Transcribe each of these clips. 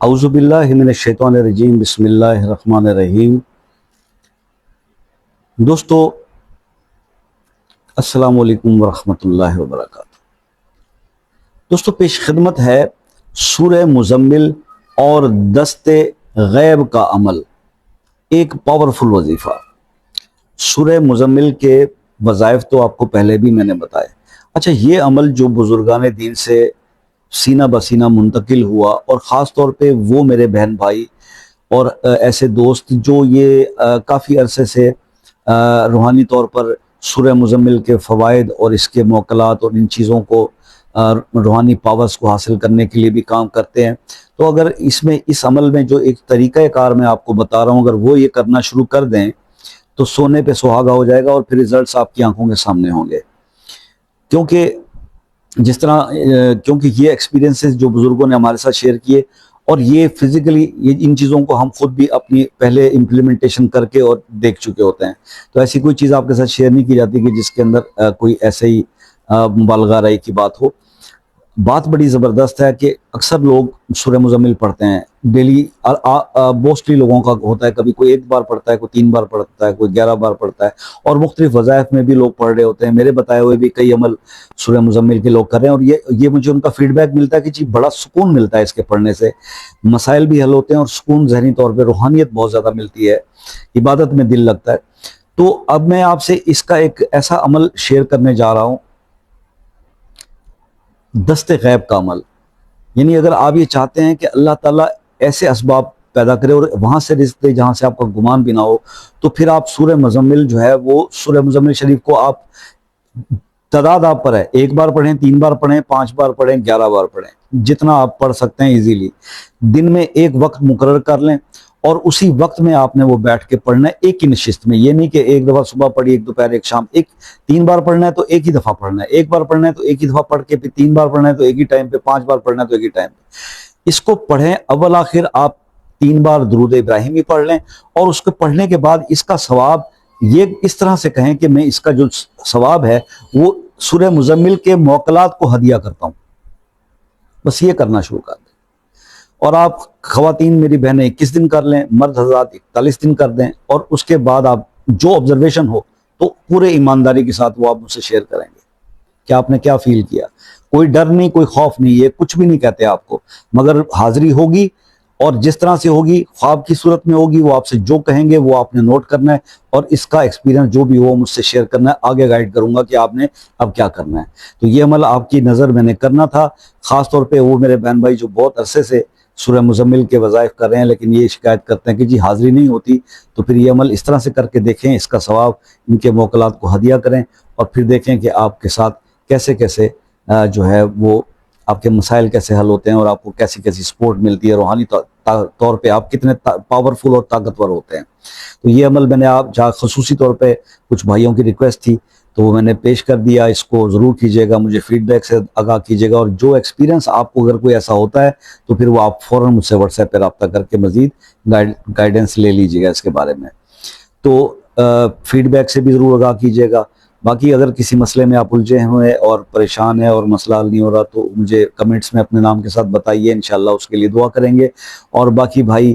اعوذ باللہ من الشیطان الرجیم بسم اللہ الرحمن الرحیم۔ دوستو السلام علیکم ورحمۃ اللہ وبرکاتہ۔ دوستو پیش خدمت ہے سورہ مزمل اور دست غیب کا عمل، ایک پاورفل وظیفہ۔ سورہ مزمل کے وظائف تو آپ کو پہلے بھی میں نے بتایا۔ اچھا، یہ عمل جو بزرگان دین سے سینہ بسینہ منتقل ہوا، اور خاص طور پہ وہ میرے بہن بھائی اور ایسے دوست جو یہ کافی عرصے سے روحانی طور پر سورہ مزمل کے فوائد اور اس کے موکلات اور ان چیزوں کو روحانی پاورز کو حاصل کرنے کے لیے بھی کام کرتے ہیں، تو اگر اس عمل میں جو ایک طریقہ کار میں آپ کو بتا رہا ہوں، اگر وہ یہ کرنا شروع کر دیں تو سونے پہ سہاگا ہو جائے گا، اور پھر ریزلٹس آپ کی آنکھوں کے سامنے ہوں گے۔ کیونکہ یہ ایکسپیرینسز جو بزرگوں نے ہمارے ساتھ شیئر کیے، اور یہ فزیکلی ان چیزوں کو ہم خود بھی اپنی پہلے امپلیمنٹیشن کر کے اور دیکھ چکے ہوتے ہیں، تو ایسی کوئی چیز آپ کے ساتھ شیئر نہیں کی جاتی کہ جس کے اندر کوئی ایسے ہی مبالغہ رائے کی بات ہو۔ بات بڑی زبردست ہے کہ اکثر لوگ سورہ مزمل پڑھتے ہیں ڈیلی، موسٹلی لوگوں کا ہوتا ہے، کبھی کوئی 1 بار پڑھتا ہے، کوئی 3 بار پڑھتا ہے، کوئی 11 بار پڑھتا ہے، اور مختلف وظائف میں بھی لوگ پڑھ رہے ہوتے ہیں۔ میرے بتائے ہوئے بھی کئی عمل سورہ مزمل کے لوگ کر رہے ہیں، اور یہ مجھے ان کا فیڈ بیک ملتا ہے کہ جی بڑا سکون ملتا ہے اس کے پڑھنے سے، مسائل بھی حل ہوتے ہیں اور سکون ذہنی طور پہ روحانیت بہت زیادہ ملتی ہے، عبادت میں دل لگتا ہے۔ تو اب میں آپ سے اس کا ایک ایسا عمل شیئر کرنے جا رہا ہوں، دست غیب کا عمل۔ یعنی اگر آپ یہ چاہتے ہیں کہ اللہ تعالیٰ ایسے اسباب پیدا کرے اور وہاں سے رزق دے جہاں سے آپ کا گمان بھی نہ ہو، تو پھر آپ سورہ مزمل جو ہے وہ سورہ مزمل شریف کو آپ تعداد آپ پر ہے، 1 بار پڑھیں، 3 بار پڑھیں، 5 بار پڑھیں، 11 بار پڑھیں، جتنا آپ پڑھ سکتے ہیں ایزیلی۔ دن میں ایک وقت مقرر کر لیں، اور اسی وقت میں آپ نے وہ بیٹھ کے پڑھنا ہے، ایک ہی نشست میں۔ یہ نہیں کہ ایک دفعہ صبح پڑھی، ایک دوپہر، ایک شام، 3 بار پڑھنا ہے تو ایک ہی دفعہ پڑھنا ہے، 1 بار پڑھنا ہے تو ایک ہی دفعہ پڑھ کے، پھر 3 بار پڑھنا ہے تو ایک ہی ٹائم پہ، 5 بار پڑھنا ہے تو ایک ہی ٹائم پہ۔ اس کو پڑھیں، اول آخر آپ 3 بار درود ابراہیمی پڑھ لیں، اور اس کو پڑھنے کے بعد اس کا ثواب یہ اس طرح سے کہیں کہ میں اس کا جو ثواب ہے وہ سورہ مزمل کے موکلات کو ہدیہ کرتا ہوں۔ بس یہ کرنا شروع کر دیں۔ اور آپ خواتین میری بہنیں 21 دن کر لیں، مرد حضرات 41 دن کر دیں، اور اس کے بعد آپ جو آبزرویشن ہو تو پورے ایمانداری کے ساتھ وہ آپ مجھ سے شیئر کریں گے کہ آپ نے کیا فیل کیا۔ کوئی ڈر نہیں، کوئی خوف نہیں، یہ کچھ بھی نہیں کہتے آپ کو، مگر حاضری ہوگی، اور جس طرح سے ہوگی خواب کی صورت میں ہوگی، وہ آپ سے جو کہیں گے وہ آپ نے نوٹ کرنا ہے، اور اس کا ایکسپیرینس جو بھی ہو مجھ سے شیئر کرنا ہے، آگے گائیڈ کروں گا کہ آپ نے اب کیا کرنا ہے۔ تو یہ عمل آپ کی نظر میں نے کرنا تھا، خاص طور پہ وہ میرے بہن بھائی جو بہت عرصے سے سورہ مزمل کے وظائف کر رہے ہیں لیکن یہ شکایت کرتے ہیں کہ جی حاضری نہیں ہوتی، تو پھر یہ عمل اس طرح سے کر کے دیکھیں، اس کا ثواب ان کے موکلات کو ہدیہ کریں، اور پھر دیکھیں کہ آپ کے ساتھ کیسے کیسے جو ہے وہ آپ کے مسائل کیسے حل ہوتے ہیں، اور آپ کو کیسی کیسی سپورٹ ملتی ہے، روحانی طور پہ آپ کتنے پاورفل اور طاقتور ہوتے ہیں۔ تو یہ عمل میں نے جہاں خصوصی طور پہ کچھ بھائیوں کی ریکویسٹ تھی تو وہ میں نے پیش کر دیا۔ اس کو ضرور کیجیے گا، مجھے فیڈ بیک سے آگاہ کیجیے گا، اور جو ایکسپیرینس آپ کو اگر کوئی ایسا ہوتا ہے تو پھر وہ آپ فوراً مجھ سے واٹس ایپ پہ رابطہ کر کے مزید گائیڈنس لے لیجیے گا اس کے بارے میں۔ تو فیڈ بیک سے بھی ضرور آگاہ کیجیے گا۔ باقی اگر کسی مسئلے میں آپ الجھے ہوئے اور پریشان ہیں اور مسئلہ حل نہیں ہو رہا تو مجھے کمنٹس میں اپنے نام کے ساتھ بتائیے، انشاءاللہ اس کے لیے دعا کریں گے۔ اور باقی بھائی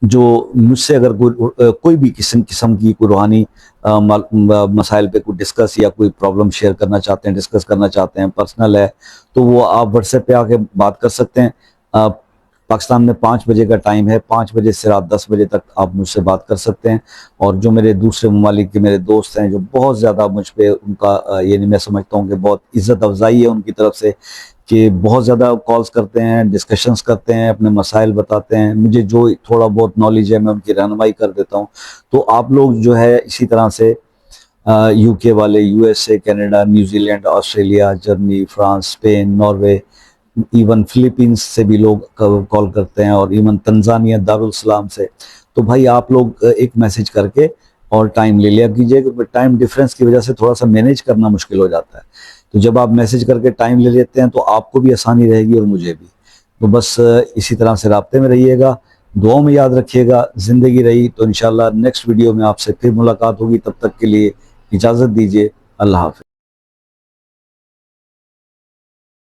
جو مجھ سے اگر کوئی بھی قسم کی کوئی روحانی مسائل پہ کوئی ڈسکس یا کوئی پرابلم شیئر کرنا چاہتے ہیں، ڈسکس کرنا چاہتے ہیں، پرسنل ہے، تو وہ آپ واٹس ایپ پہ آ کے بات کر سکتے ہیں۔ پاکستان میں 5 بجے کا ٹائم ہے، 5 بجے سے رات 10 بجے تک آپ مجھ سے بات کر سکتے ہیں۔ اور جو میرے دوسرے ممالک کے میرے دوست ہیں جو بہت زیادہ مجھ پہ ان کا یعنی میں سمجھتا ہوں کہ بہت عزت افزائی ہے ان کی طرف سے، کہ بہت زیادہ کالز کرتے ہیں، ڈسکشنز کرتے ہیں، اپنے مسائل بتاتے ہیں، مجھے جو تھوڑا بہت نالج ہے میں ان کی رہنمائی کر دیتا ہوں۔ تو آپ لوگ جو ہے اسی طرح سے یو کے والے، U S A, Canada, New لینڈ، Australia, Germany, France, Spain, Norway, even Philippines سے بھی لوگ کال کرتے ہیں، اور ایون تنزانیہ دارالسلام سے۔ تو بھائی آپ لوگ ایک میسج کر کے اور ٹائم لے لیا کیجیے، کیونکہ ٹائم ڈیفرنس کی وجہ سے تھوڑا سا مینیج کرنا مشکل ہو جاتا ہے۔ تو جب آپ میسج کر کے ٹائم لے لیتے ہیں تو آپ کو بھی آسانی رہے گی اور مجھے بھی۔ تو بس اسی طرح سے رابطے میں رہیے گا، دعاؤں میں یاد رکھیے گا۔ زندگی رہی تو انشاءاللہ نیکسٹ ویڈیو میں آپ سے پھر ملاقات ہوگی، تب تک کے لیے اجازت دیجیے، اللہ حافظ۔